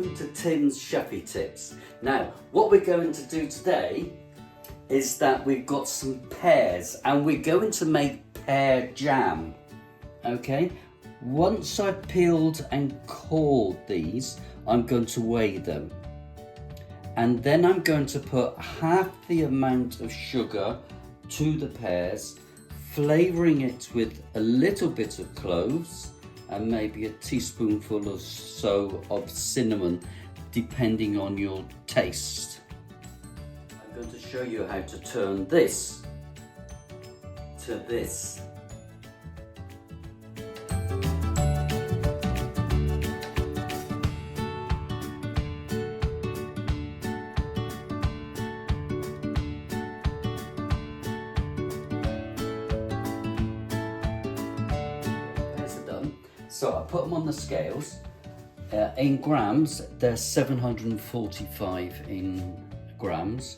Welcome to Tim's Chefy Tips. Now, what we're going to do today is that we've got some pears and we're going to make pear jam. Okay, once I've peeled and cored these, I'm going to weigh them. And then I'm going to put half the amount of sugar to the pears, flavouring it with a little bit of cloves and maybe a teaspoonful or so of cinnamon, depending on your taste. I'm going to show you how to turn this to this. So I put them on the scales. In grams, they're 745 in grams.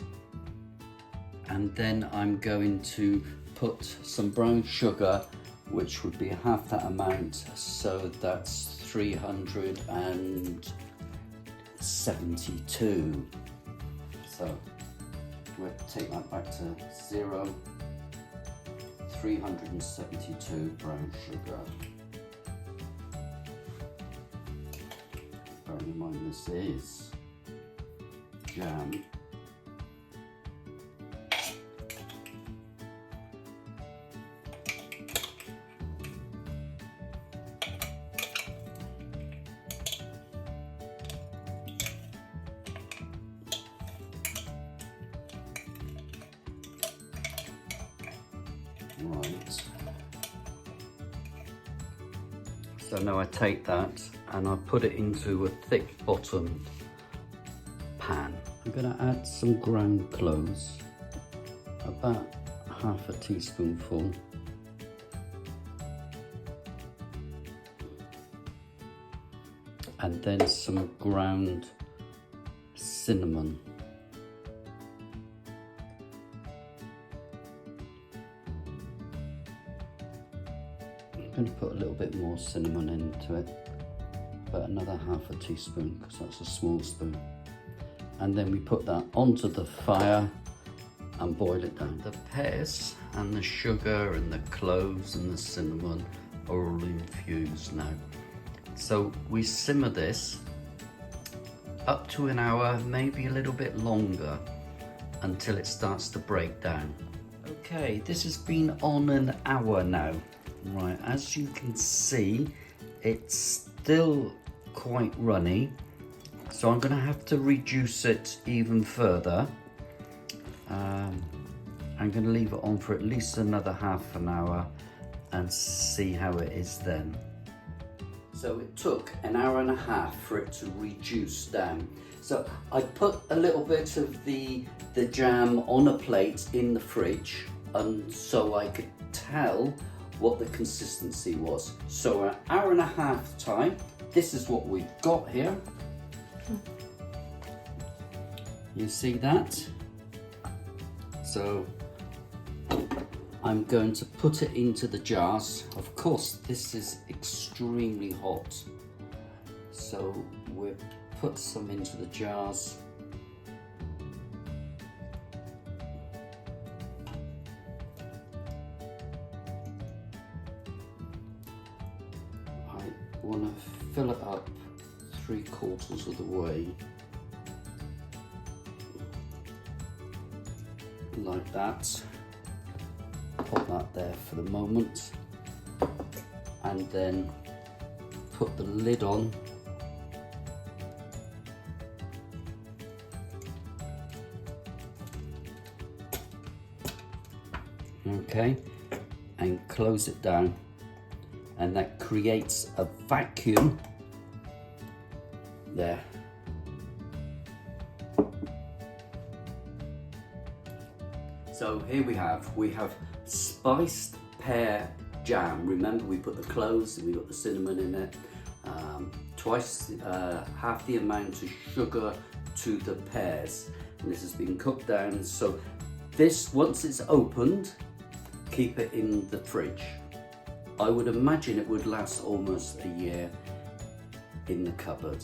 And then I'm going to put some brown sugar, which would be half that amount. So that's 372. So we'll take that back to 0. 372 brown sugar. Bearing in mind this is jam. Right. So now I take that and I put it into a thick bottomed pan. I'm going to add some ground cloves, about half a teaspoonful. And then some ground cinnamon. I'm going to put a little bit more cinnamon into it, about another half a teaspoon, because that's a small spoon. And then we put that onto the fire and boil it down. The pears and the sugar and the cloves and the cinnamon are all infused now. So we simmer this up to an hour, maybe a little bit longer, until it starts to break down. Okay, this has been on an hour now. Right, as you can see, it's still quite runny, so I'm going to have to reduce it even further. I'm going to leave it on for at least another half an hour and see how it is then. So it took an hour and a half for it to reduce down. So I put a little bit of the jam on a plate in the fridge, and so I could tell what the consistency was. So an hour and a half time, this is what we've got here. You see that? So I'm going to put it into the jars. Of course, this is extremely hot. So we'll put some into the jars. I want to fill it up 3/4 of the way, like that. Put that there for the moment, and then put the lid on. Okay, and close it down, and that creates a vacuum there. So here we have spiced pear jam. Remember, we put the cloves and we got the cinnamon in it. Half the amount of sugar to the pears, and this has been cooked down. So this, once it's opened, keep it in the fridge. I would imagine it would last almost a year in the cupboard.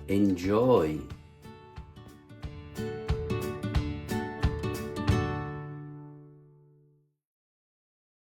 Enjoy.